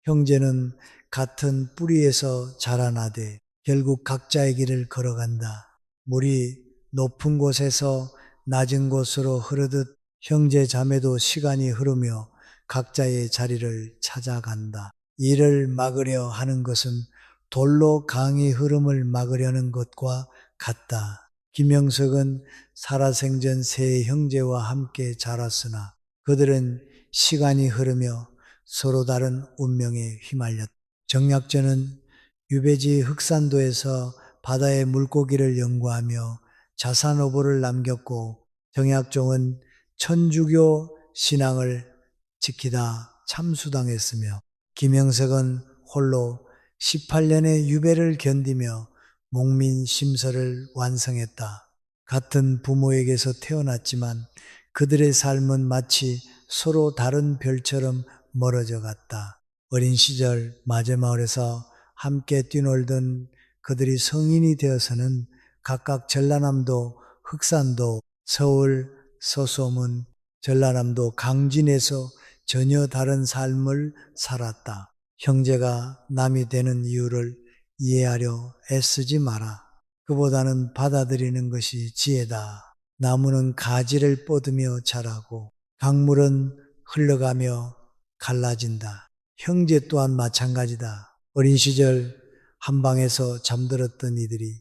형제는 같은 뿌리에서 자라나되 결국 각자의 길을 걸어간다. 물이 높은 곳에서 낮은 곳으로 흐르듯 형제 자매도 시간이 흐르며 각자의 자리를 찾아간다. 이를 막으려 하는 것은 돌로 강의 흐름을 막으려는 것과 같다. 김영석은 살아생전 세 형제와 함께 자랐으나 그들은 시간이 흐르며 서로 다른 운명에 휘말렸다. 정약전은 유배지 흑산도에서 바다의 물고기를 연구하며 자산어보를 남겼고 정약종은 천주교 신앙을 지키다 참수당했으며 김영석은 홀로 18년의 유배를 견디며 목민심서를 완성했다. 같은 부모에게서 태어났지만 그들의 삶은 마치 서로 다른 별처럼 멀어져 갔다. 어린 시절 마제마을에서 함께 뛰놀던 그들이 성인이 되어서는 각각 전라남도 흑산도, 서울 서소문, 전라남도 강진에서 전혀 다른 삶을 살았다. 형제가 남이 되는 이유를 이해하려 애쓰지 마라. 그보다는 받아들이는 것이 지혜다. 나무는 가지를 뻗으며 자라고 강물은 흘러가며 갈라진다. 형제 또한 마찬가지다. 어린 시절 한 방에서 잠들었던 이들이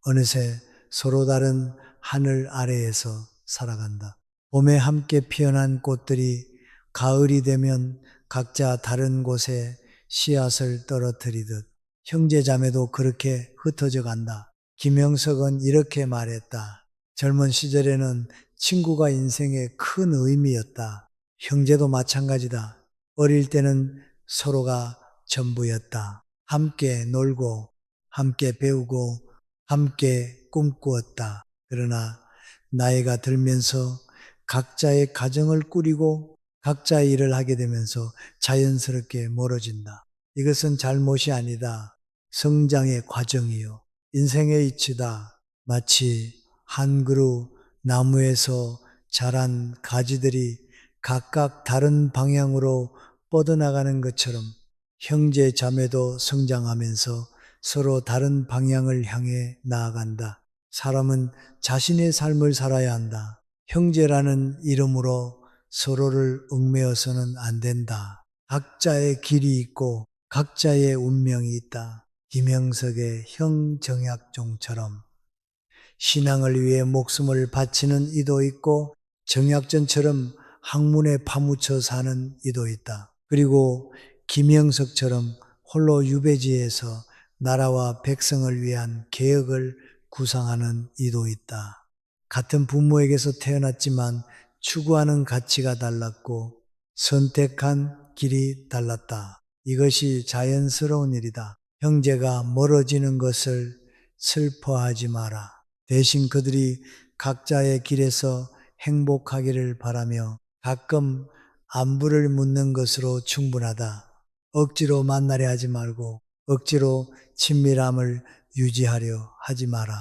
어느새 서로 다른 하늘 아래에서 살아간다. 봄에 함께 피어난 꽃들이 가을이 되면 각자 다른 곳에 씨앗을 떨어뜨리듯 형제자매도 그렇게 흩어져 간다. 김영석은 이렇게 말했다. 젊은 시절에는 친구가 인생의 큰 의미였다. 형제도 마찬가지다. 어릴 때는 서로가 전부였다. 함께 놀고, 함께 배우고, 함께 꿈꾸었다. 그러나 나이가 들면서 각자의 가정을 꾸리고 각자의 일을 하게 되면서 자연스럽게 멀어진다. 이것은 잘못이 아니다. 성장의 과정이요. 인생의 이치다. 마치 한 그루 나무에서 자란 가지들이 각각 다른 방향으로 뻗어나가는 것처럼 형제 자매도 성장하면서 서로 다른 방향을 향해 나아간다. 사람은 자신의 삶을 살아야 한다. 형제라는 이름으로 서로를 얽매어서는 안 된다. 각자의 길이 있고 각자의 운명이 있다. 김영석의 형정약종처럼 신앙을 위해 목숨을 바치는 이도 있고 정약전처럼 학문에 파묻혀 사는 이도 있다. 그리고 김영석처럼 홀로 유배지에서 나라와 백성을 위한 개혁을 구상하는 이도 있다. 같은 부모에게서 태어났지만 추구하는 가치가 달랐고 선택한 길이 달랐다. 이것이 자연스러운 일이다. 형제가 멀어지는 것을 슬퍼하지 마라. 대신 그들이 각자의 길에서 행복하기를 바라며 가끔 안부를 묻는 것으로 충분하다. 억지로 만나려 하지 말고 억지로 친밀함을 유지하려 하지 마라.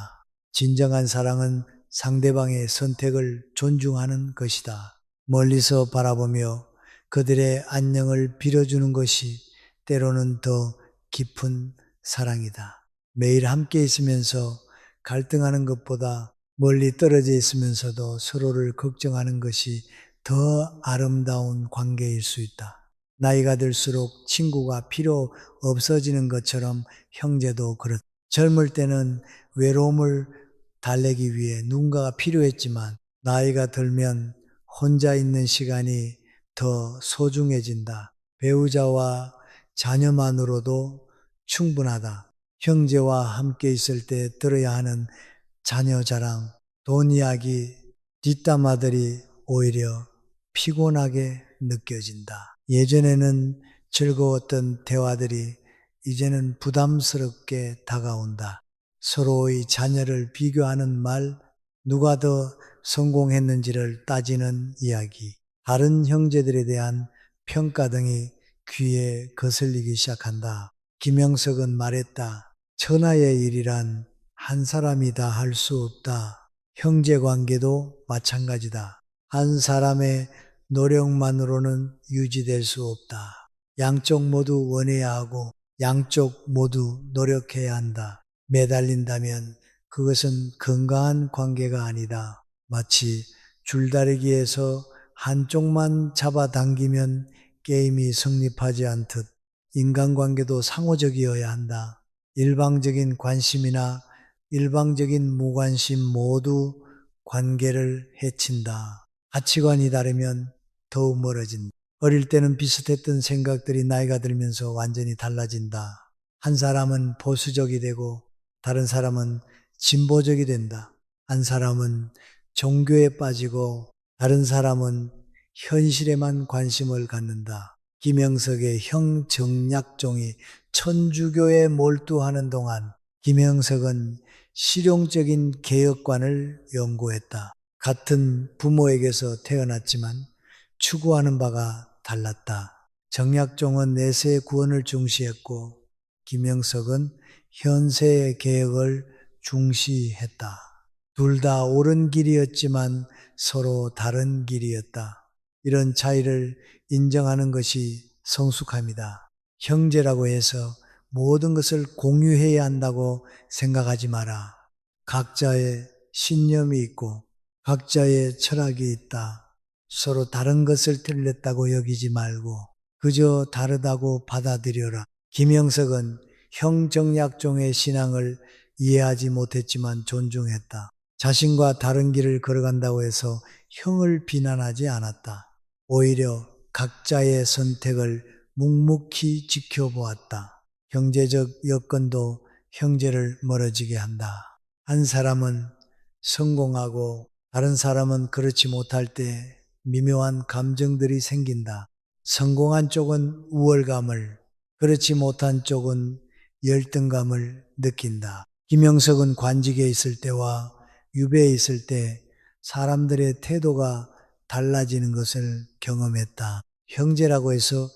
진정한 사랑은 상대방의 선택을 존중하는 것이다. 멀리서 바라보며 그들의 안녕을 빌어주는 것이 때로는 더 깊은 사랑이다. 매일 함께 있으면서 갈등하는 것보다 멀리 떨어져 있으면서도 서로를 걱정하는 것이 더 아름다운 관계일 수 있다. 나이가 들수록 친구가 필요 없어지는 것처럼 형제도 그렇다. 젊을 때는 외로움을 달래기 위해 누군가가 필요했지만 나이가 들면 혼자 있는 시간이 더 소중해진다. 배우자와 자녀만으로도 충분하다. 형제와 함께 있을 때 들어야 하는 자녀 자랑, 돈 이야기, 뒷담화들이 오히려 피곤하게 느껴진다. 예전에는 즐거웠던 대화들이 이제는 부담스럽게 다가온다. 서로의 자녀를 비교하는 말, 누가 더 성공했는지를 따지는 이야기, 다른 형제들에 대한 평가 등이 귀에 거슬리기 시작한다. 김영석은 말했다. 천하의 일이란 한 사람이 다 할 수 없다. 형제 관계도 마찬가지다. 한 사람의 노력만으로는 유지될 수 없다. 양쪽 모두 원해야 하고 양쪽 모두 노력해야 한다. 매달린다면 그것은 건강한 관계가 아니다. 마치 줄다리기에서 한쪽만 잡아당기면 게임이 성립하지 않듯 인간관계도 상호적이어야 한다. 일방적인 관심이나 일방적인 무관심 모두 관계를 해친다. 가치관이 다르면 더욱 멀어진다. 어릴 때는 비슷했던 생각들이 나이가 들면서 완전히 달라진다. 한 사람은 보수적이 되고 다른 사람은 진보적이 된다. 한 사람은 종교에 빠지고 다른 사람은 현실에만 관심을 갖는다. 김영석의 형 정약종이 천주교에 몰두하는 동안 김영석은 실용적인 개혁관을 연구했다. 같은 부모에게서 태어났지만 추구하는 바가 달랐다. 정약종은 내세의 구원을 중시했고 김영석은 현세의 개혁을 중시했다. 둘 다 옳은 길이었지만 서로 다른 길이었다. 이런 차이를 인정하는 것이 성숙함이다. 형제라고 해서 모든 것을 공유해야 한다고 생각하지 마라. 각자의 신념이 있고 각자의 철학이 있다. 서로 다른 것을 틀렸다고 여기지 말고 그저 다르다고 받아들여라. 김영석은 형 정약종의 신앙을 이해하지 못했지만 존중했다. 자신과 다른 길을 걸어간다고 해서 형을 비난하지 않았다. 오히려 각자의 선택을 묵묵히 지켜보았다. 경제적 여건도 형제를 멀어지게 한다. 한 사람은 성공하고 다른 사람은 그렇지 못할 때 미묘한 감정들이 생긴다. 성공한 쪽은 우월감을, 그렇지 못한 쪽은 열등감을 느낀다. 김영석은 관직에 있을 때와 유배에 있을 때 사람들의 태도가 달라지는 것을 경험했다. 형제라고 해서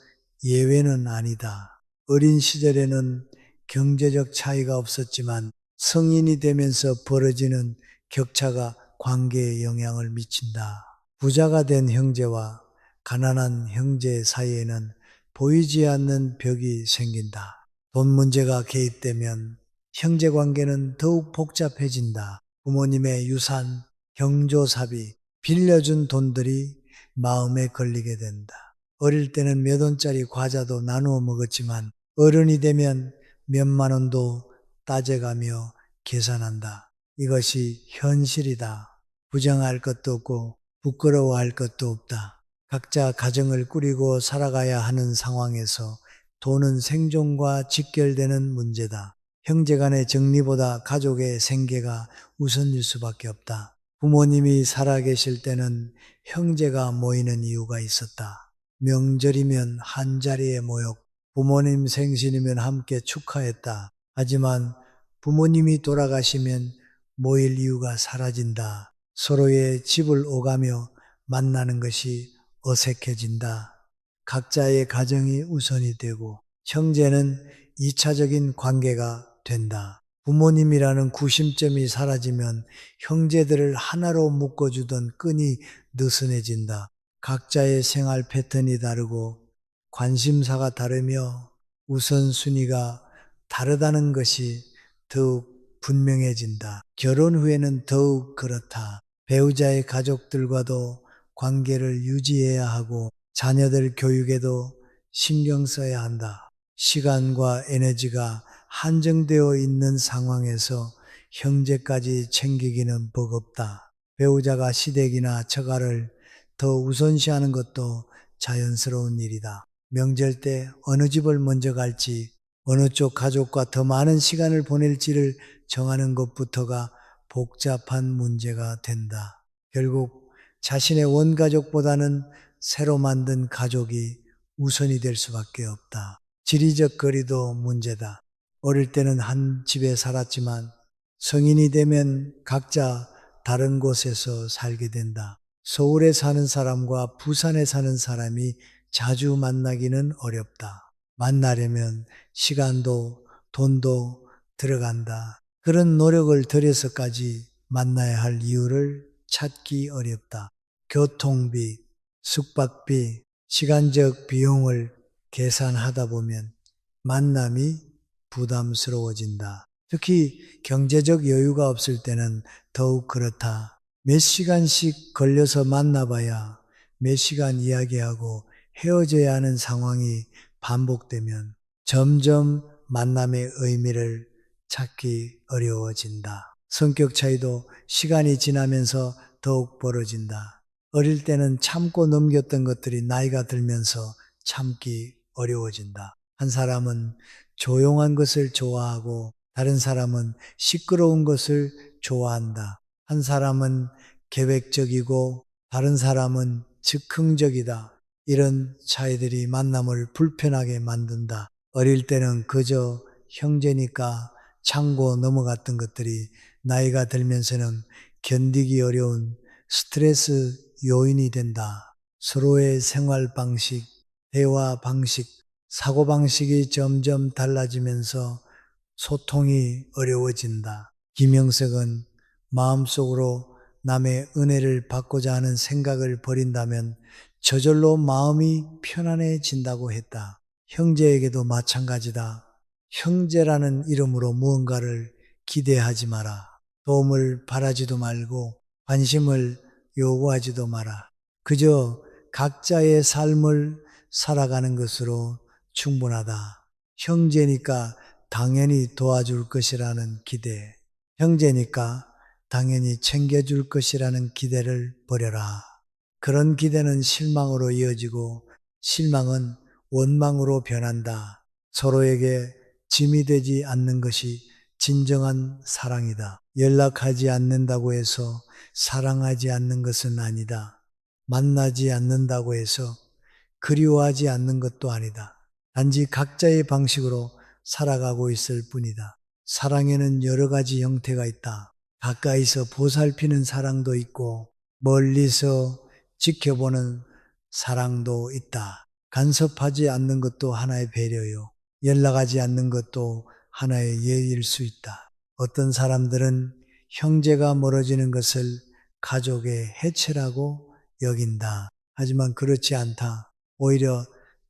예외는 아니다. 어린 시절에는 경제적 차이가 없었지만 성인이 되면서 벌어지는 격차가 관계에 영향을 미친다. 부자가 된 형제와 가난한 형제 사이에는 보이지 않는 벽이 생긴다. 돈 문제가 개입되면 형제 관계는 더욱 복잡해진다. 부모님의 유산, 경조사비, 빌려준 돈들이 마음에 걸리게 된다. 어릴 때는 몇 원짜리 과자도 나누어 먹었지만 어른이 되면 몇만 원도 따져가며 계산한다. 이것이 현실이다. 부정할 것도 없고 부끄러워할 것도 없다. 각자 가정을 꾸리고 살아가야 하는 상황에서 돈은 생존과 직결되는 문제다. 형제간의 정리보다 가족의 생계가 우선일 수밖에 없다. 부모님이 살아계실 때는 형제가 모이는 이유가 있었다. 명절이면 한자리에 모여 부모님 생신이면 함께 축하했다. 하지만 부모님이 돌아가시면 모일 이유가 사라진다. 서로의 집을 오가며 만나는 것이 어색해진다. 각자의 가정이 우선이 되고 형제는 2차적인 관계가 된다. 부모님이라는 구심점이 사라지면 형제들을 하나로 묶어주던 끈이 느슨해진다. 각자의 생활 패턴이 다르고 관심사가 다르며 우선순위가 다르다는 것이 더욱 분명해진다. 결혼 후에는 더욱 그렇다. 배우자의 가족들과도 관계를 유지해야 하고 자녀들 교육에도 신경 써야 한다. 시간과 에너지가 한정되어 있는 상황에서 형제까지 챙기기는 버겁다. 배우자가 시댁이나 처가를 더 우선시하는 것도 자연스러운 일이다. 명절 때 어느 집을 먼저 갈지, 어느 쪽 가족과 더 많은 시간을 보낼지를 정하는 것부터가 복잡한 문제가 된다. 결국 자신의 원가족보다는 새로 만든 가족이 우선이 될 수밖에 없다. 지리적 거리도 문제다. 어릴 때는 한 집에 살았지만 성인이 되면 각자 다른 곳에서 살게 된다. 서울에 사는 사람과 부산에 사는 사람이 자주 만나기는 어렵다. 만나려면 시간도 돈도 들어간다. 그런 노력을 들여서까지 만나야 할 이유를 찾기 어렵다. 교통비, 숙박비, 시간적 비용을 계산하다 보면 만남이 부담스러워진다. 특히 경제적 여유가 없을 때는 더욱 그렇다. 몇 시간씩 걸려서 만나봐야 몇 시간 이야기하고 헤어져야 하는 상황이 반복되면 점점 만남의 의미를 찾기 어려워진다. 성격 차이도 시간이 지나면서 더욱 벌어진다. 어릴 때는 참고 넘겼던 것들이 나이가 들면서 참기 어려워진다. 한 사람은 조용한 것을 좋아하고 다른 사람은 시끄러운 것을 좋아한다. 한 사람은 계획적이고 다른 사람은 즉흥적이다. 이런 차이들이 만남을 불편하게 만든다. 어릴 때는 그저 형제니까 참고 넘어갔던 것들이 나이가 들면서는 견디기 어려운 스트레스 요인이 된다. 서로의 생활 방식, 대화 방식, 사고 방식이 점점 달라지면서 소통이 어려워진다. 김영석은 마음속으로 남의 은혜를 받고자 하는 생각을 버린다면 저절로 마음이 편안해진다고 했다. 형제에게도 마찬가지다. 형제라는 이름으로 무언가를 기대하지 마라. 도움을 바라지도 말고 관심을 요구하지도 마라. 그저 각자의 삶을 살아가는 것으로 충분하다. 형제니까 당연히 도와줄 것이라는 기대, 형제니까 당연히 챙겨줄 것이라는 기대를 버려라. 그런 기대는 실망으로 이어지고 실망은 원망으로 변한다. 서로에게 짐이 되지 않는 것이 진정한 사랑이다. 연락하지 않는다고 해서 사랑하지 않는 것은 아니다. 만나지 않는다고 해서 그리워하지 않는 것도 아니다. 단지 각자의 방식으로 살아가고 있을 뿐이다. 사랑에는 여러 가지 형태가 있다. 가까이서 보살피는 사랑도 있고 멀리서 지켜보는 사랑도 있다. 간섭하지 않는 것도 하나의 배려요. 연락하지 않는 것도 하나의 예의일 수 있다. 어떤 사람들은 형제가 멀어지는 것을 가족의 해체라고 여긴다. 하지만 그렇지 않다. 오히려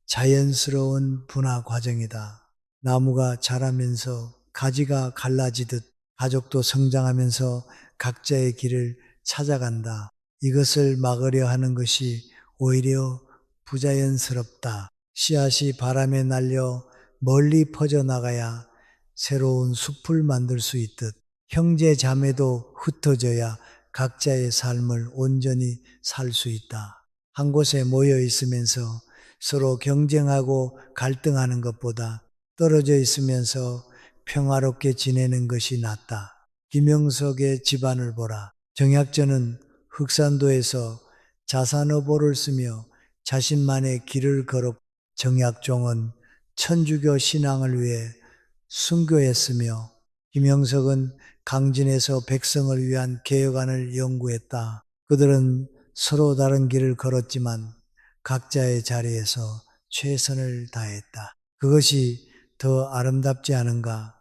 자연스러운 분화 과정이다. 나무가 자라면서 가지가 갈라지듯 가족도 성장하면서 각자의 길을 찾아간다. 이것을 막으려 하는 것이 오히려 부자연스럽다. 씨앗이 바람에 날려 멀리 퍼져나가야 새로운 숲을 만들 수 있듯 형제 자매도 흩어져야 각자의 삶을 온전히 살 수 있다. 한 곳에 모여 있으면서 서로 경쟁하고 갈등하는 것보다 떨어져 있으면서 평화롭게 지내는 것이 낫다. 김영석의 집안을 보라. 정약전은 흑산도에서 자산어보를 쓰며 자신만의 길을 걸었고 정약종은 천주교 신앙을 위해 순교했으며 김영석은 강진에서 백성을 위한 개혁안을 연구했다. 그들은 서로 다른 길을 걸었지만 각자의 자리에서 최선을 다했다. 그것이 더 아름답지 않은가?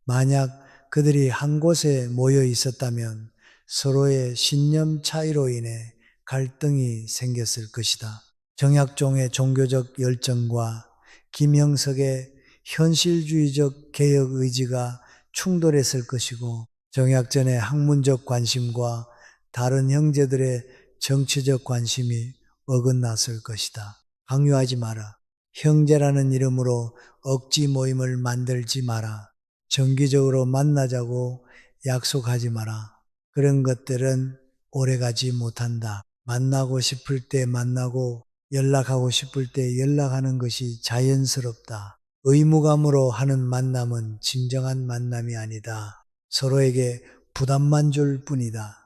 만약 그들이 한 곳에 모여 있었다면 서로의 신념 차이로 인해 갈등이 생겼을 것이다. 정약종의 종교적 열정과 김형석의 현실주의적 개혁 의지가 충돌했을 것이고 정약전의 학문적 관심과 다른 형제들의 정치적 관심이 어긋났을 것이다. 강요하지 마라. 형제라는 이름으로 억지 모임을 만들지 마라. 정기적으로 만나자고 약속하지 마라. 그런 것들은 오래가지 못한다. 만나고 싶을 때 만나고 연락하고 싶을 때 연락하는 것이 자연스럽다. 의무감으로 하는 만남은 진정한 만남이 아니다. 서로에게 부담만 줄 뿐이다.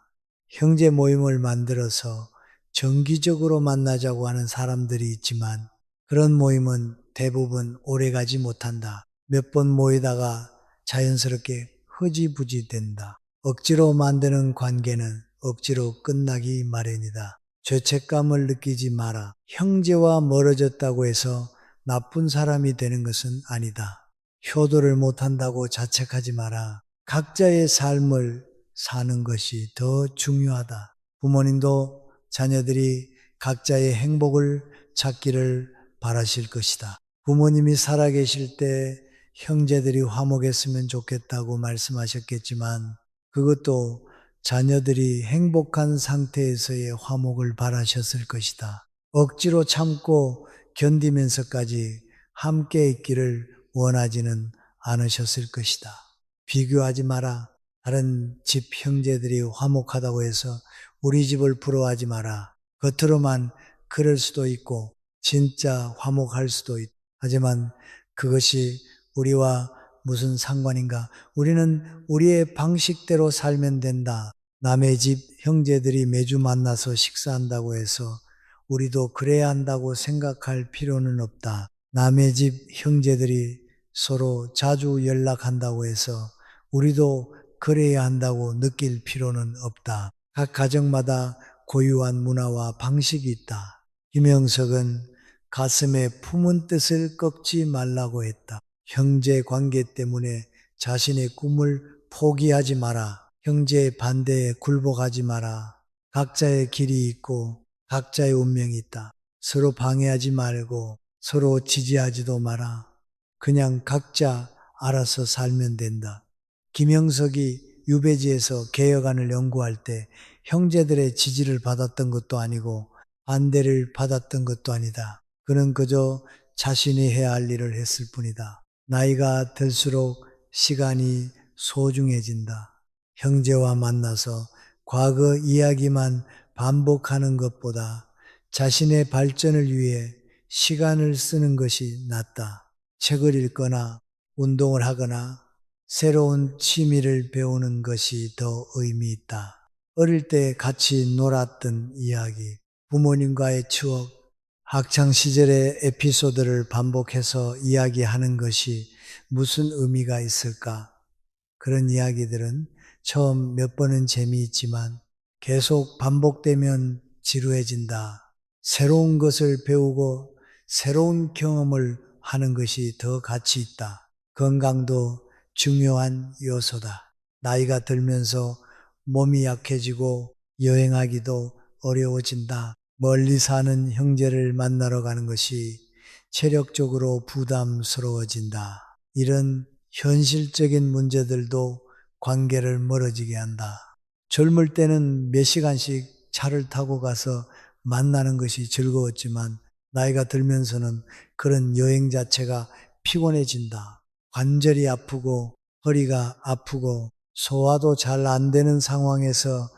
형제 모임을 만들어서 정기적으로 만나자고 하는 사람들이 있지만 그런 모임은 대부분 오래가지 못한다. 몇 번 모이다가 자연스럽게 흐지부지 된다. 억지로 만드는 관계는 억지로 끝나기 마련이다. 죄책감을 느끼지 마라. 형제와 멀어졌다고 해서 나쁜 사람이 되는 것은 아니다. 효도를 못한다고 자책하지 마라. 각자의 삶을 사는 것이 더 중요하다. 부모님도 자녀들이 각자의 행복을 찾기를 바라실 것이다. 부모님이 살아계실 때 형제들이 화목했으면 좋겠다고 말씀하셨겠지만 그것도 자녀들이 행복한 상태에서의 화목을 바라셨을 것이다. 억지로 참고 견디면서까지 함께 있기를 원하지는 않으셨을 것이다. 비교하지 마라. 다른 집 형제들이 화목하다고 해서 우리 집을 부러워하지 마라. 겉으로만 그럴 수도 있고 진짜 화목할 수도 있다. 하지만 그것이 우리와 무슨 상관인가? 우리는 우리의 방식대로 살면 된다. 남의 집 형제들이 매주 만나서 식사한다고 해서 우리도 그래야 한다고 생각할 필요는 없다. 남의 집 형제들이 서로 자주 연락한다고 해서 우리도 그래야 한다고 느낄 필요는 없다. 각 가정마다 고유한 문화와 방식이 있다. 김영석은 가슴에 품은 뜻을 꺾지 말라고 했다. 형제 관계 때문에 자신의 꿈을 포기하지 마라. 형제의 반대에 굴복하지 마라. 각자의 길이 있고 각자의 운명이 있다. 서로 방해하지 말고 서로 지지하지도 마라. 그냥 각자 알아서 살면 된다. 김영석이 유배지에서 개혁안을 연구할 때 형제들의 지지를 받았던 것도 아니고 반대를 받았던 것도 아니다. 그는 그저 자신이 해야 할 일을 했을 뿐이다. 나이가 들수록 시간이 소중해진다. 형제와 만나서 과거 이야기만 반복하는 것보다 자신의 발전을 위해 시간을 쓰는 것이 낫다. 책을 읽거나 운동을 하거나 새로운 취미를 배우는 것이 더 의미 있다. 어릴 때 같이 놀았던 이야기, 부모님과의 추억, 학창 시절의 에피소드를 반복해서 이야기하는 것이 무슨 의미가 있을까? 그런 이야기들은 처음 몇 번은 재미있지만 계속 반복되면 지루해진다. 새로운 것을 배우고 새로운 경험을 하는 것이 더 가치 있다. 건강도 중요한 요소다. 나이가 들면서 몸이 약해지고 여행하기도 어려워진다. 멀리 사는 형제를 만나러 가는 것이 체력적으로 부담스러워진다. 이런 현실적인 문제들도 관계를 멀어지게 한다. 젊을 때는 몇 시간씩 차를 타고 가서 만나는 것이 즐거웠지만 나이가 들면서는 그런 여행 자체가 피곤해진다. 관절이 아프고 허리가 아프고 소화도 잘 안 되는 상황에서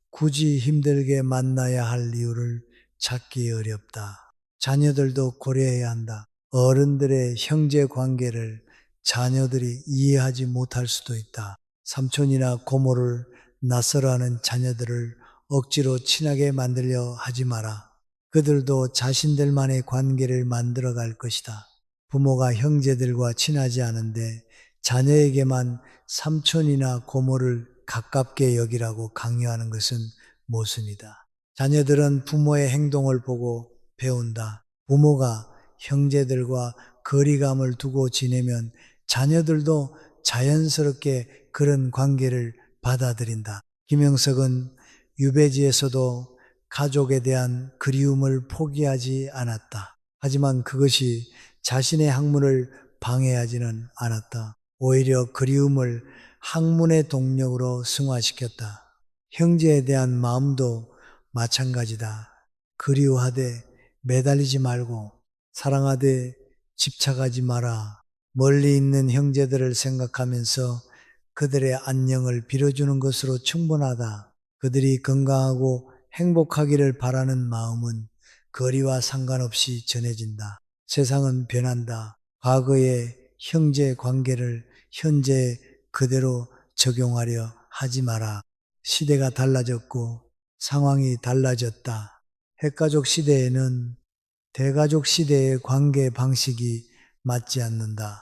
굳이 힘들게 만나야 할 이유를 찾기 어렵다. 자녀들도 고려해야 한다. 어른들의 형제 관계를 자녀들이 이해하지 못할 수도 있다. 삼촌이나 고모를 낯설어하는 자녀들을 억지로 친하게 만들려 하지 마라. 그들도 자신들만의 관계를 만들어 갈 것이다. 부모가 형제들과 친하지 않은데 자녀에게만 삼촌이나 고모를 가깝게 여기라고 강요하는 것은 모순이다. 자녀들은 부모의 행동을 보고 배운다. 부모가 형제들과 거리감을 두고 지내면 자녀들도 자연스럽게 그런 관계를 받아들인다. 김영석은 유배지에서도 가족에 대한 그리움을 포기하지 않았다. 하지만 그것이 자신의 학문을 방해하지는 않았다. 오히려 그리움을 학문의 동력으로 승화시켰다. 형제에 대한 마음도 마찬가지다. 그리워하되 매달리지 말고 사랑하되 집착하지 마라. 멀리 있는 형제들을 생각하면서 그들의 안녕을 빌어주는 것으로 충분하다. 그들이 건강하고 행복하기를 바라는 마음은 거리와 상관없이 전해진다. 세상은 변한다. 과거의 형제 관계를 현재 그대로 적용하려 하지 마라. 시대가 달라졌고 상황이 달라졌다. 핵가족 시대에는 대가족 시대의 관계 방식이 맞지 않는다.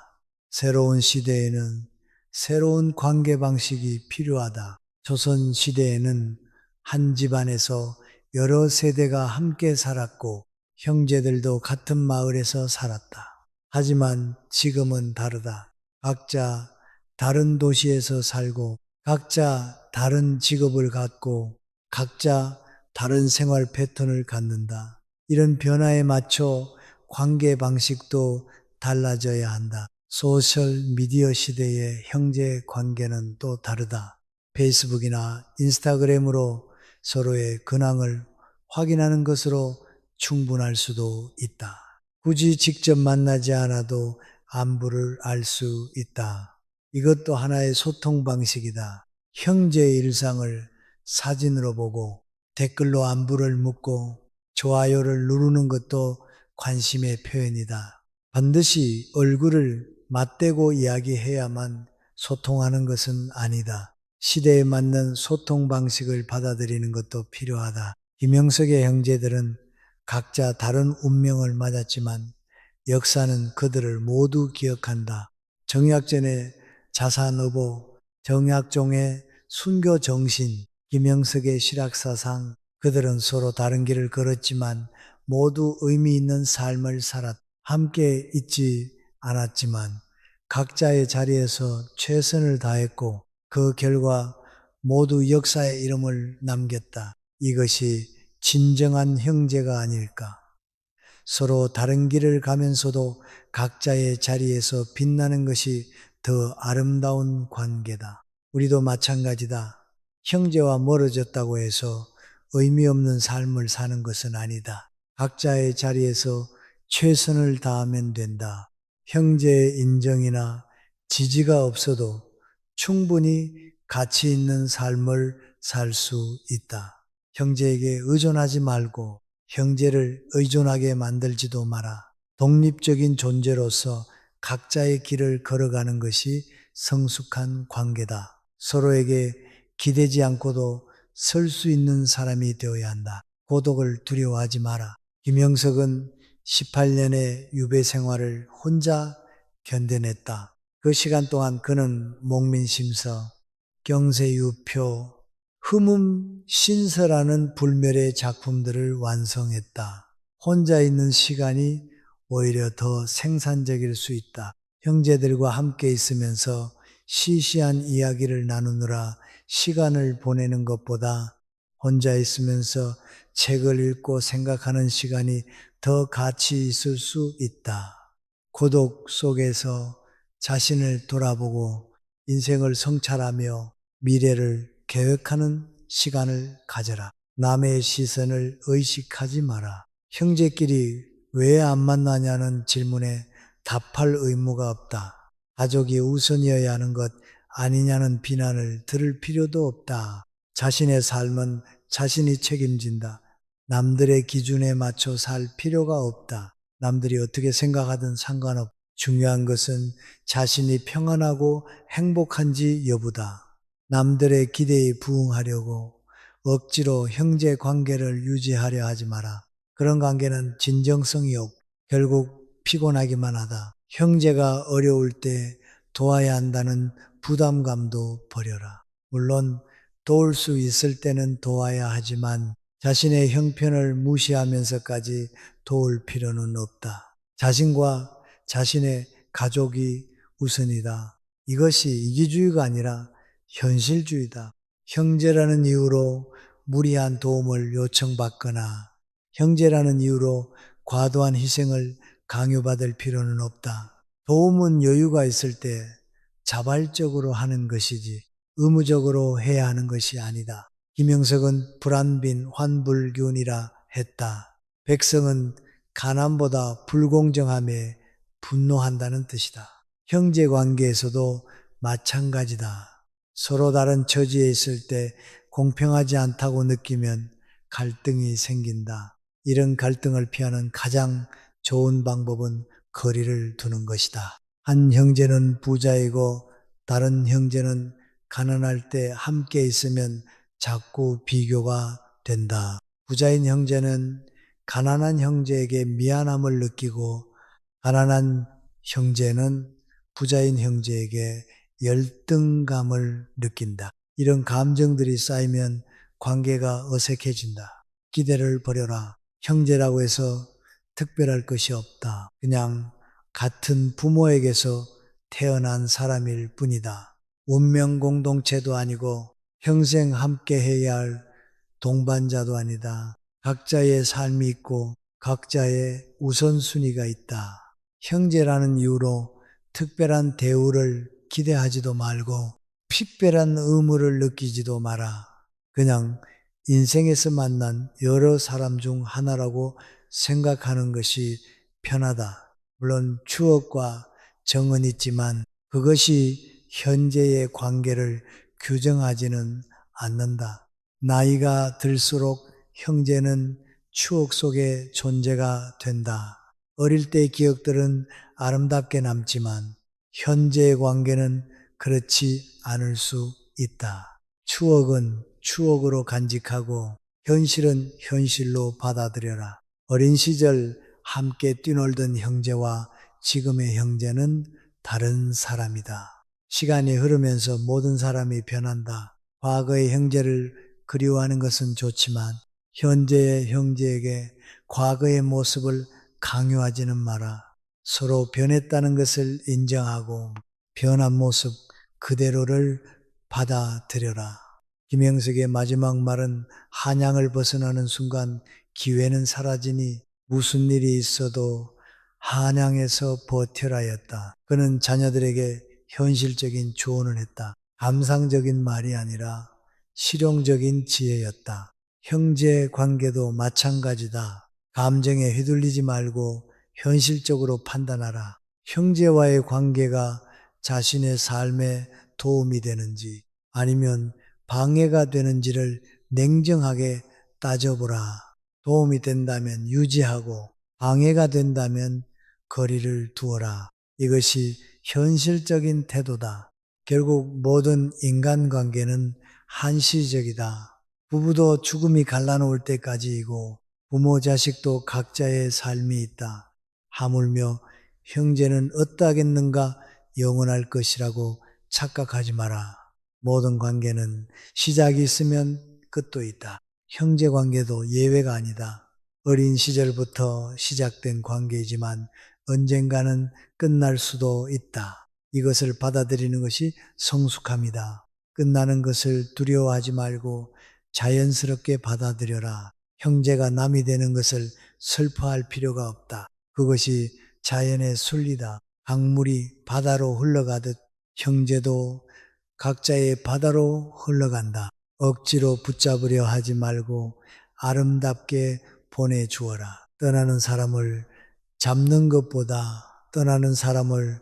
새로운 시대에는 새로운 관계 방식이 필요하다. 조선 시대에는 한 집안에서 여러 세대가 함께 살았고 형제들도 같은 마을에서 살았다. 하지만 지금은 다르다. 각자 다른 도시에서 살고 각자 다른 직업을 갖고 각자 다른 생활 패턴을 갖는다. 이런 변화에 맞춰 관계 방식도 달라져야 한다. 소셜 미디어 시대의 형제 관계는 또 다르다. 페이스북이나 인스타그램으로 서로의 근황을 확인하는 것으로 충분할 수도 있다. 굳이 직접 만나지 않아도 안부를 알 수 있다. 이것도 하나의 소통 방식이다. 형제의 일상을 사진으로 보고 댓글로 안부를 묻고 좋아요를 누르는 것도 관심의 표현이다. 반드시 얼굴을 맞대고 이야기해야만 소통하는 것은 아니다. 시대에 맞는 소통 방식을 받아들이는 것도 필요하다. 김영석의 형제들은 각자 다른 운명을 맞았지만 역사는 그들을 모두 기억한다. 정약전의 자산어보, 정약종의 순교 정신, 김영석의 실학사상, 그들은 서로 다른 길을 걸었지만 모두 의미 있는 삶을 살았다. 함께 있지 않았지만 각자의 자리에서 최선을 다했고 그 결과 모두 역사의 이름을 남겼다. 이것이 진정한 형제가 아닐까. 서로 다른 길을 가면서도 각자의 자리에서 빛나는 것이 더 아름다운 관계다. 우리도 마찬가지다. 형제와 멀어졌다고 해서 의미 없는 삶을 사는 것은 아니다. 각자의 자리에서 최선을 다하면 된다. 형제의 인정이나 지지가 없어도 충분히 가치 있는 삶을 살 수 있다. 형제에게 의존하지 말고 형제를 의존하게 만들지도 마라. 독립적인 존재로서 각자의 길을 걸어가는 것이 성숙한 관계다. 서로에게 기대지 않고도 설 수 있는 사람이 되어야 한다. 고독을 두려워하지 마라. 김영석은 18년의 유배 생활을 혼자 견뎌냈다. 그 시간 동안 그는 목민심서, 경세유표, 흠음신서라는 불멸의 작품들을 완성했다. 혼자 있는 시간이 오히려 더 생산적일 수 있다. 형제들과 함께 있으면서 시시한 이야기를 나누느라 시간을 보내는 것보다 혼자 있으면서 책을 읽고 생각하는 시간이 더 가치 있을 수 있다. 고독 속에서 자신을 돌아보고 인생을 성찰하며 미래를 계획하는 시간을 가져라. 남의 시선을 의식하지 마라. 형제끼리 왜 안 만나냐는 질문에 답할 의무가 없다. 가족이 우선이어야 하는 것 아니냐는 비난을 들을 필요도 없다. 자신의 삶은 자신이 책임진다. 남들의 기준에 맞춰 살 필요가 없다. 남들이 어떻게 생각하든 상관없다. 중요한 것은 자신이 평안하고 행복한지 여부다. 남들의 기대에 부응하려고 억지로 형제 관계를 유지하려 하지 마라. 그런 관계는 진정성이 없고 결국 피곤하기만 하다. 형제가 어려울 때 도와야 한다는 부담감도 버려라. 물론 도울 수 있을 때는 도와야 하지만 자신의 형편을 무시하면서까지 도울 필요는 없다. 자신과 자신의 가족이 우선이다. 이것이 이기주의가 아니라 현실주의다. 형제라는 이유로 무리한 도움을 요청받거나 형제라는 이유로 과도한 희생을 강요받을 필요는 없다. 도움은 여유가 있을 때 자발적으로 하는 것이지 의무적으로 해야 하는 것이 아니다. 김영석은 불안빈 환불균이라 했다. 백성은 가난보다 불공정함에 분노한다는 뜻이다. 형제 관계에서도 마찬가지다. 서로 다른 처지에 있을 때 공평하지 않다고 느끼면 갈등이 생긴다. 이런 갈등을 피하는 가장 좋은 방법은 거리를 두는 것이다. 한 형제는 부자이고 다른 형제는 가난할 때 함께 있으면 자꾸 비교가 된다. 부자인 형제는 가난한 형제에게 미안함을 느끼고 가난한 형제는 부자인 형제에게 열등감을 느낀다. 이런 감정들이 쌓이면 관계가 어색해진다. 기대를 버려라. 형제라고 해서 특별할 것이 없다. 그냥 같은 부모에게서 태어난 사람일 뿐이다. 운명 공동체도 아니고 평생 함께 해야 할 동반자도 아니다. 각자의 삶이 있고 각자의 우선순위가 있다. 형제라는 이유로 특별한 대우를 기대하지도 말고 특별한 의무를 느끼지도 마라. 그냥 인생에서 만난 여러 사람 중 하나라고 생각하는 것이 편하다. 물론 추억과 정은 있지만 그것이 현재의 관계를 규정하지는 않는다. 나이가 들수록 형제는 추억 속의 존재가 된다. 어릴 때의 기억들은 아름답게 남지만 현재의 관계는 그렇지 않을 수 있다. 추억은 추억으로 간직하고 현실은 현실로 받아들여라. 어린 시절 함께 뛰놀던 형제와 지금의 형제는 다른 사람이다. 시간이 흐르면서 모든 사람이 변한다. 과거의 형제를 그리워하는 것은 좋지만 현재의 형제에게 과거의 모습을 강요하지는 마라. 서로 변했다는 것을 인정하고 변한 모습 그대로를 받아들여라. 김영석의 마지막 말은 한양을 벗어나는 순간 기회는 사라지니 무슨 일이 있어도 한양에서 버텨라였다. 그는 자녀들에게 현실적인 조언을 했다. 감상적인 말이 아니라 실용적인 지혜였다. 형제 관계도 마찬가지다. 감정에 휘둘리지 말고 현실적으로 판단하라. 형제와의 관계가 자신의 삶에 도움이 되는지 아니면 방해가 되는지를 냉정하게 따져보라. 도움이 된다면 유지하고 방해가 된다면 거리를 두어라. 이것이 현실적인 태도다. 결국 모든 인간관계는 한시적이다. 부부도 죽음이 갈라놓을 때까지이고 부모 자식도 각자의 삶이 있다. 하물며 형제는 어떠하겠는가 영원할 것이라고 착각하지 마라. 모든 관계는 시작이 있으면 끝도 있다. 형제 관계도 예외가 아니다. 어린 시절부터 시작된 관계이지만 언젠가는 끝날 수도 있다. 이것을 받아들이는 것이 성숙함이다. 끝나는 것을 두려워하지 말고 자연스럽게 받아들여라. 형제가 남이 되는 것을 슬퍼할 필요가 없다. 그것이 자연의 순리다. 강물이 바다로 흘러가듯 형제도 각자의 바다로 흘러간다. 억지로 붙잡으려 하지 말고 아름답게 보내주어라. 떠나는 사람을 잡는 것보다 떠나는 사람을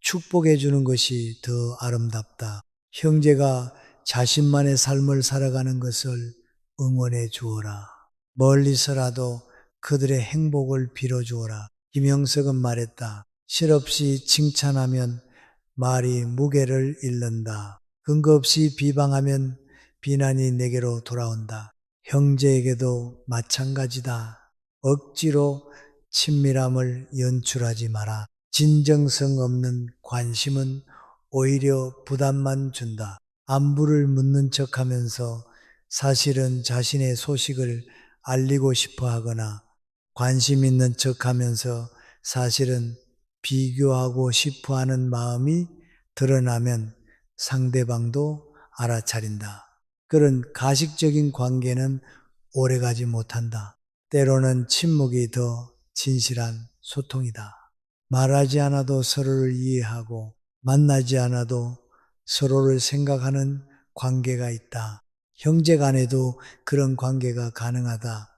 축복해 주는 것이 더 아름답다. 형제가 자신만의 삶을 살아가는 것을 응원해 주어라. 멀리서라도 그들의 행복을 빌어 주어라. 김영석은 말했다. 실없이 칭찬하면 말이 무게를 잃는다. 근거 없이 비방하면 비난이 내게로 돌아온다. 형제에게도 마찬가지다. 억지로 친밀함을 연출하지 마라. 진정성 없는 관심은 오히려 부담만 준다. 안부를 묻는 척 하면서 사실은 자신의 소식을 알리고 싶어 하거나 관심 있는 척 하면서 사실은 비교하고 싶어 하는 마음이 드러나면 상대방도 알아차린다. 그런 가식적인 관계는 오래가지 못한다. 때로는 침묵이 더 진실한 소통이다. 말하지 않아도 서로를 이해하고 만나지 않아도 서로를 생각하는 관계가 있다. 형제 간에도 그런 관계가 가능하다.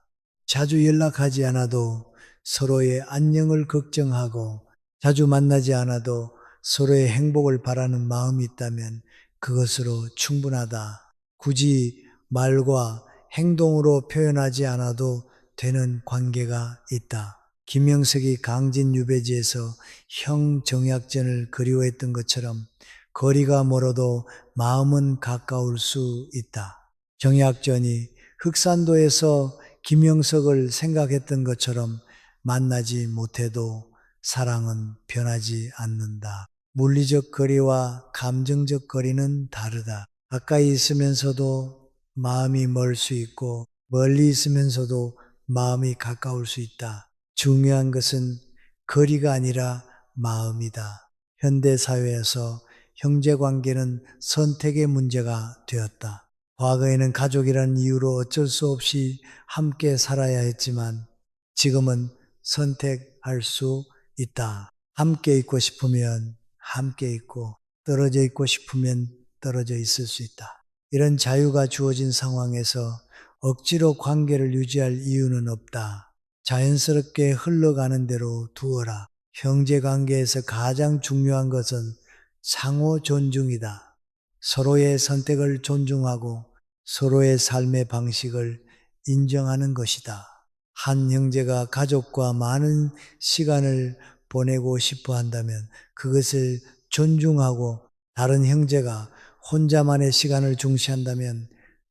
자주 연락하지 않아도 서로의 안녕을 걱정하고 자주 만나지 않아도 서로의 행복을 바라는 마음이 있다면 그것으로 충분하다. 굳이 말과 행동으로 표현하지 않아도 되는 관계가 있다. 김영석이 강진 유배지에서 형 정약전을 그리워했던 것처럼 거리가 멀어도 마음은 가까울 수 있다. 정약전이 흑산도에서 김영석을 생각했던 것처럼 만나지 못해도 사랑은 변하지 않는다. 물리적 거리와 감정적 거리는 다르다. 가까이 있으면서도 마음이 멀 수 있고 멀리 있으면서도 마음이 가까울 수 있다. 중요한 것은 거리가 아니라 마음이다. 현대 사회에서 형제 관계는 선택의 문제가 되었다. 과거에는 가족이라는 이유로 어쩔 수 없이 함께 살아야 했지만 지금은 선택할 수 있다. 함께 있고 싶으면 함께 있고 떨어져 있고 싶으면 떨어져 있을 수 있다. 이런 자유가 주어진 상황에서 억지로 관계를 유지할 이유는 없다. 자연스럽게 흘러가는 대로 두어라. 형제 관계에서 가장 중요한 것은 상호 존중이다. 서로의 선택을 존중하고 서로의 삶의 방식을 인정하는 것이다. 한 형제가 가족과 많은 시간을 보내고 싶어 한다면 그것을 존중하고 다른 형제가 혼자만의 시간을 중시한다면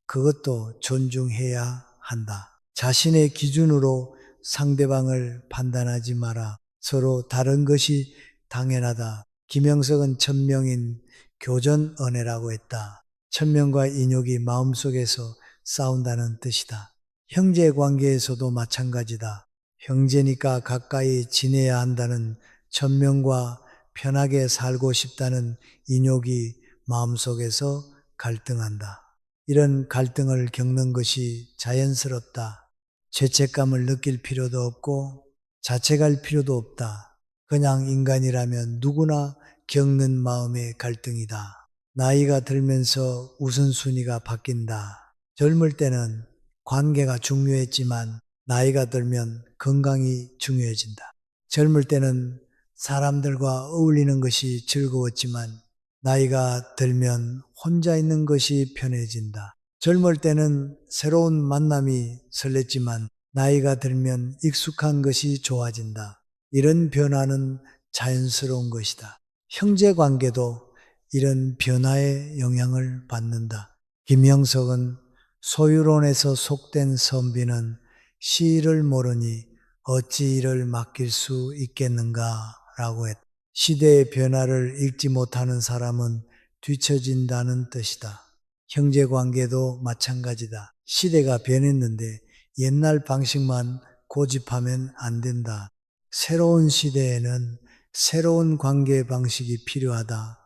그것도 존중해야 한다. 자신의 기준으로 상대방을 판단하지 마라. 서로 다른 것이 당연하다. 김영석은 천명인 교전언해라고 했다. 천명과 인욕이 마음속에서 싸운다는 뜻이다. 형제 관계에서도 마찬가지다. 형제니까 가까이 지내야 한다는 천명과 편하게 살고 싶다는 인욕이 마음속에서 갈등한다. 이런 갈등을 겪는 것이 자연스럽다. 죄책감을 느낄 필요도 없고 자책할 필요도 없다. 그냥 인간이라면 누구나 겪는 마음의 갈등이다. 나이가 들면서 우선순위가 바뀐다. 젊을 때는 관계가 중요했지만 나이가 들면 건강이 중요해진다. 젊을 때는 사람들과 어울리는 것이 즐거웠지만 나이가 들면 혼자 있는 것이 편해진다. 젊을 때는 새로운 만남이 설렜지만 나이가 들면 익숙한 것이 좋아진다. 이런 변화는 자연스러운 것이다. 형제 관계도 이런 변화의 영향을 받는다. 김영석은 소유론에서 속된 선비는 시를 모르니 어찌 이를 맡길 수 있겠는가 라고 했다. 시대의 변화를 읽지 못하는 사람은 뒤처진다는 뜻이다. 형제 관계도 마찬가지다. 시대가 변했는데 옛날 방식만 고집하면 안 된다. 새로운 시대에는 새로운 관계 방식이 필요하다.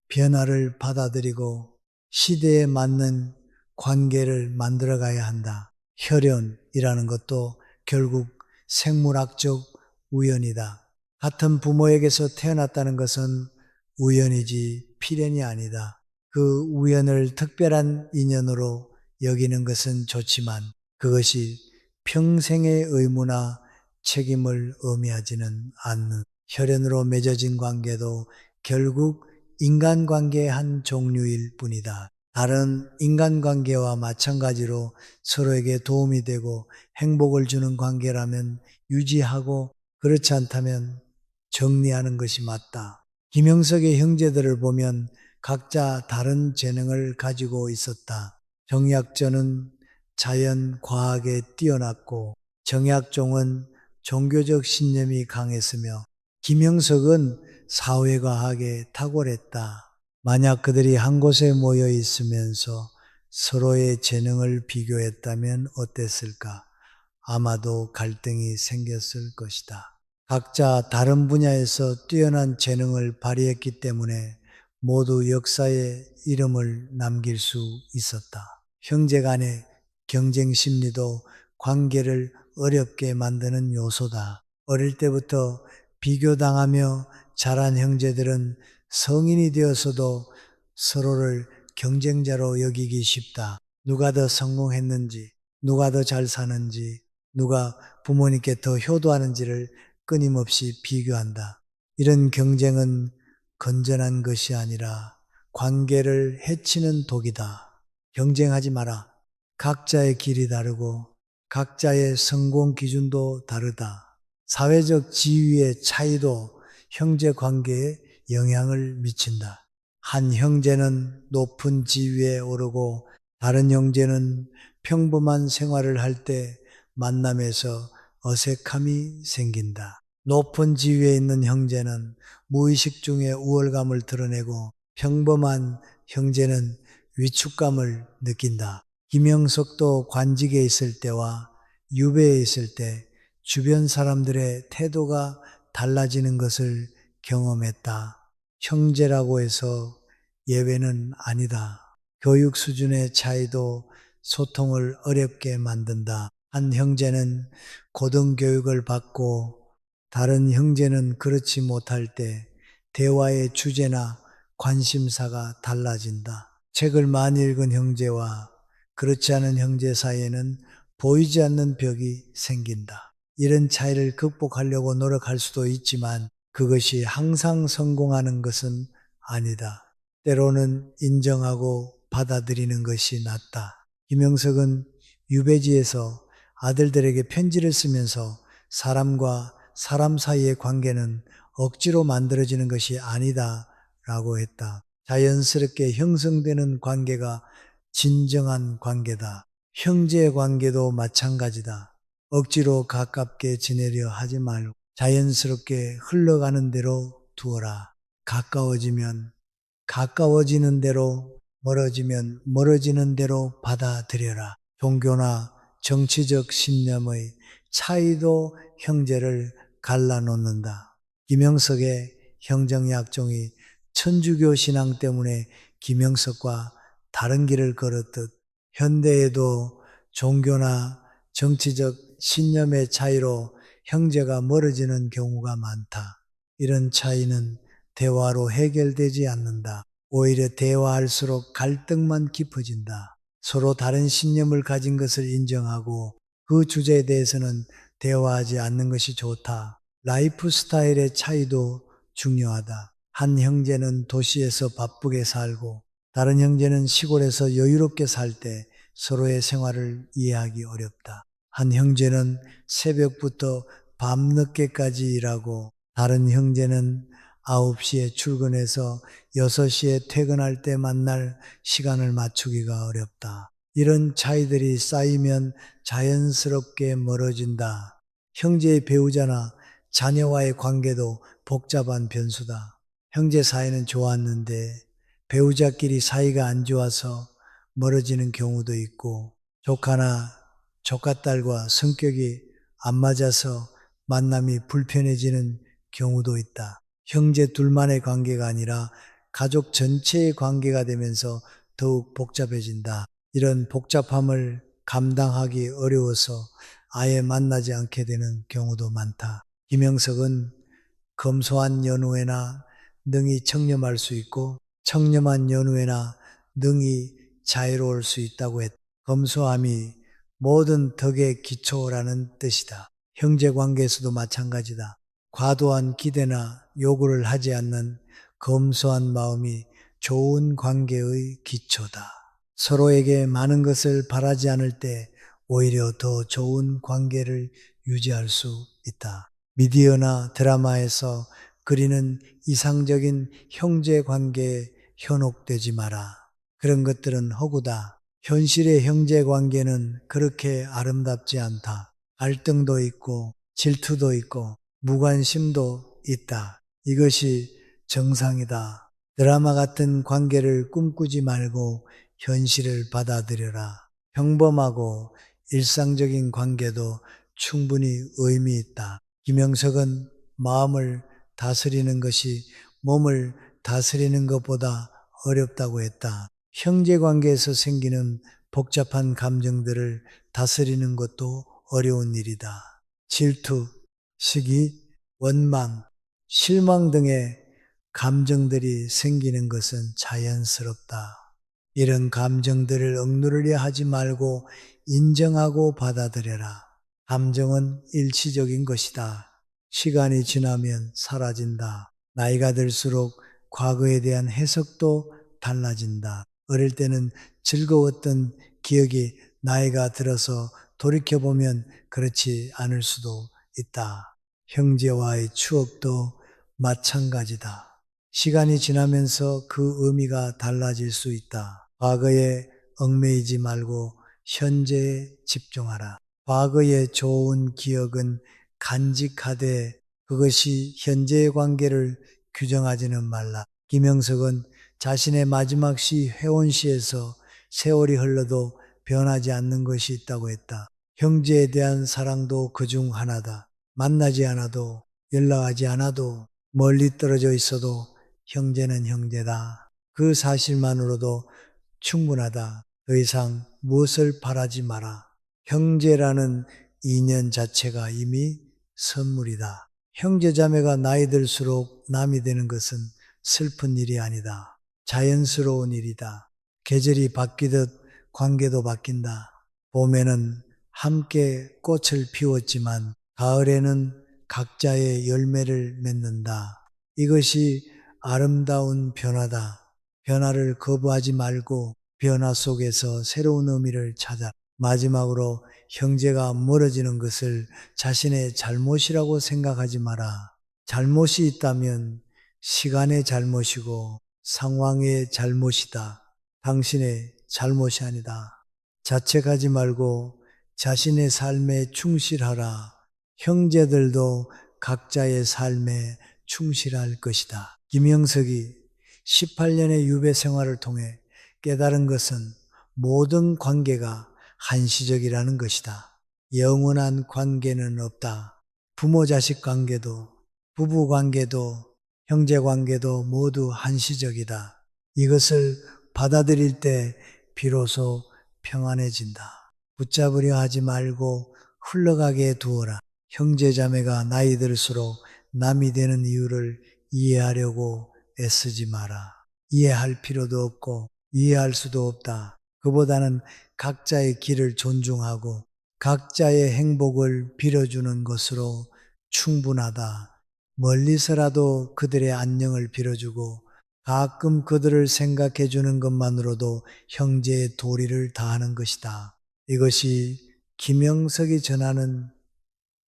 변화를 받아들이고 시대에 맞는 관계를 만들어 가야 한다. 혈연이라는 것도 결국 생물학적 우연이다. 같은 부모에게서 태어났다는 것은 우연이지 필연이 아니다. 그 우연을 특별한 인연으로 여기는 것은 좋지만 그것이 평생의 의무나 책임을 의미하지는 않는 혈연으로 맺어진 관계도 결국 인간관계의 한 종류일 뿐이다. 다른 인간관계와 마찬가지로 서로에게 도움이 되고 행복을 주는 관계라면 유지하고 그렇지 않다면 정리하는 것이 맞다. 김영석의 형제들을 보면 각자 다른 재능을 가지고 있었다. 정약전은 자연, 과학에 뛰어났고 정약종은 종교적 신념이 강했으며 김영석은 사회과학에 탁월했다. 만약 그들이 한 곳에 모여 있으면서 서로의 재능을 비교했다면 어땠을까? 아마도 갈등이 생겼을 것이다. 각자 다른 분야에서 뛰어난 재능을 발휘했기 때문에 모두 역사에 이름을 남길 수 있었다. 형제 간의 경쟁 심리도 관계를 어렵게 만드는 요소다. 어릴 때부터 비교당하며 자란 형제들은 성인이 되어서도 서로를 경쟁자로 여기기 쉽다. 누가 더 성공했는지, 누가 더 잘 사는지, 누가 부모님께 더 효도하는지를 끊임없이 비교한다. 이런 경쟁은 건전한 것이 아니라 관계를 해치는 독이다. 경쟁하지 마라. 각자의 길이 다르고 각자의 성공 기준도 다르다. 사회적 지위의 차이도 형제 관계에 영향을 미친다. 한 형제는 높은 지위에 오르고 다른 형제는 평범한 생활을 할 때 만남에서 어색함이 생긴다. 높은 지위에 있는 형제는 무의식 중에 우월감을 드러내고 평범한 형제는 위축감을 느낀다. 김영석도 관직에 있을 때와 유배에 있을 때 주변 사람들의 태도가 달라지는 것을 경험했다. 형제라고 해서 예외는 아니다. 교육 수준의 차이도 소통을 어렵게 만든다. 한 형제는 고등교육을 받고 다른 형제는 그렇지 못할 때 대화의 주제나 관심사가 달라진다. 책을 많이 읽은 형제와 그렇지 않은 형제 사이에는 보이지 않는 벽이 생긴다. 이런 차이를 극복하려고 노력할 수도 있지만 그것이 항상 성공하는 것은 아니다. 때로는 인정하고 받아들이는 것이 낫다. 김영석은 유배지에서 아들들에게 편지를 쓰면서 사람과 사람 사이의 관계는 억지로 만들어지는 것이 아니다 라고 했다. 자연스럽게 형성되는 관계가 진정한 관계다. 형제 관계도 마찬가지다. 억지로 가깝게 지내려 하지 말고 자연스럽게 흘러가는 대로 두어라. 가까워지면 가까워지는 대로, 멀어지면 멀어지는 대로 받아들여라. 종교나 정치적 신념의 차이도 형제를 갈라놓는다. 김영석의 형정약종이 천주교 신앙 때문에 김영석과 다른 길을 걸었듯 현대에도 종교나 정치적 신념의 차이로 형제가 멀어지는 경우가 많다. 이런 차이는 대화로 해결되지 않는다. 오히려 대화할수록 갈등만 깊어진다. 서로 다른 신념을 가진 것을 인정하고 그 주제에 대해서는 대화하지 않는 것이 좋다. 라이프 스타일의 차이도 중요하다. 한 형제는 도시에서 바쁘게 살고 다른 형제는 시골에서 여유롭게 살 때 서로의 생활을 이해하기 어렵다. 한 형제는 새벽부터 밤늦게까지 일하고 다른 형제는 9시에 출근해서 6시에 퇴근할 때 만날 시간을 맞추기가 어렵다. 이런 차이들이 쌓이면 자연스럽게 멀어진다. 형제의 배우자나 자녀와의 관계도 복잡한 변수다. 형제 사이는 좋았는데 배우자끼리 사이가 안 좋아서 멀어지는 경우도 있고 조카나 조카딸과 성격이 안 맞아서 만남이 불편해지는 경우도 있다. 형제 둘만의 관계가 아니라 가족 전체의 관계가 되면서 더욱 복잡해진다. 이런 복잡함을 감당하기 어려워서 아예 만나지 않게 되는 경우도 많다. 김영석은 검소한 연후에나 능히 청렴할 수 있고 청렴한 연후에나 능히 자유로울 수 있다고 했다. 검소함이 모든 덕의 기초라는 뜻이다. 형제 관계에서도 마찬가지다. 과도한 기대나 요구를 하지 않는 검소한 마음이 좋은 관계의 기초다. 서로에게 많은 것을 바라지 않을 때 오히려 더 좋은 관계를 유지할 수 있다. 미디어나 드라마에서 그리는 이상적인 형제 관계에 현혹되지 마라. 그런 것들은 허구다. 현실의 형제 관계는 그렇게 아름답지 않다. 갈등도 있고 질투도 있고 무관심도 있다. 이것이 정상이다. 드라마 같은 관계를 꿈꾸지 말고 현실을 받아들여라. 평범하고 일상적인 관계도 충분히 의미 있다. 김영석은 마음을 다스리는 것이 몸을 다스리는 것보다 어렵다고 했다. 형제 관계에서 생기는 복잡한 감정들을 다스리는 것도 어려운 일이다. 질투, 시기, 원망, 실망 등의 감정들이 생기는 것은 자연스럽다. 이런 감정들을 억누르려 하지 말고 인정하고 받아들여라. 감정은 일시적인 것이다. 시간이 지나면 사라진다. 나이가 들수록 과거에 대한 해석도 달라진다. 어릴 때는 즐거웠던 기억이 나이가 들어서 돌이켜보면 그렇지 않을 수도 있다. 형제와의 추억도 마찬가지다. 시간이 지나면서 그 의미가 달라질 수 있다. 과거에 얽매이지 말고 현재에 집중하라. 과거의 좋은 기억은 간직하되 그것이 현재의 관계를 규정하지는 말라. 김영석은 자신의 마지막 시 회원시에서 세월이 흘러도 변하지 않는 것이 있다고 했다. 형제에 대한 사랑도 그중 하나다. 만나지 않아도 연락하지 않아도 멀리 떨어져 있어도 형제는 형제다. 그 사실만으로도 충분하다. 더 이상 무엇을 바라지 마라. 형제라는 인연 자체가 이미 선물이다. 형제자매가 나이 들수록 남이 되는 것은 슬픈 일이 아니다. 자연스러운 일이다. 계절이 바뀌듯 관계도 바뀐다. 봄에는 함께 꽃을 피웠지만 가을에는 각자의 열매를 맺는다. 이것이 아름다운 변화다. 변화를 거부하지 말고 변화 속에서 새로운 의미를 찾아. 마지막으로 형제가 멀어지는 것을 자신의 잘못이라고 생각하지 마라. 잘못이 있다면 시간의 잘못이고 상황의 잘못이다. 당신의 잘못이 아니다. 자책하지 말고 자신의 삶에 충실하라. 형제들도 각자의 삶에 충실할 것이다. 김영석이 18년의 유배 생활을 통해 깨달은 것은 모든 관계가 한시적이라는 것이다. 영원한 관계는 없다. 부모 자식 관계도, 부부 관계도, 형제 관계도 모두 한시적이다. 이것을 받아들일 때 비로소 평안해진다. 붙잡으려 하지 말고 흘러가게 두어라. 형제자매가 나이 들수록 남이 되는 이유를 이해하려고 애쓰지 마라. 이해할 필요도 없고 이해할 수도 없다. 그보다는 각자의 길을 존중하고 각자의 행복을 빌어주는 것으로 충분하다. 멀리서라도 그들의 안녕을 빌어주고 가끔 그들을 생각해 주는 것만으로도 형제의 도리를 다하는 것이다. 이것이 김영석이 전하는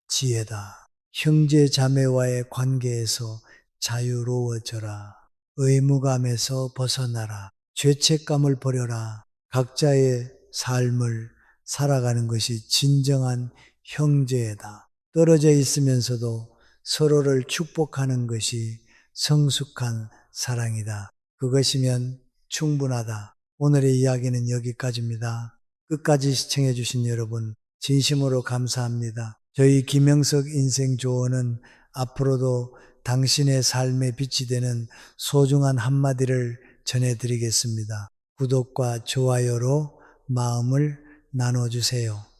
지혜다. 형제 자매와의 관계에서 자유로워져라. 의무감에서 벗어나라. 죄책감을 버려라. 각자의 삶을 살아가는 것이 진정한 형제다. 떨어져 있으면서도 서로를 축복하는 것이 성숙한 사랑이다. 그것이면 충분하다. 오늘의 이야기는 여기까지입니다. 끝까지 시청해 주신 여러분 진심으로 감사합니다. 저희 김영석 인생 조언은 앞으로도 당신의 삶의 빛이 되는 소중한 한마디를 전해드리겠습니다. 구독과 좋아요로 마음을 나눠주세요.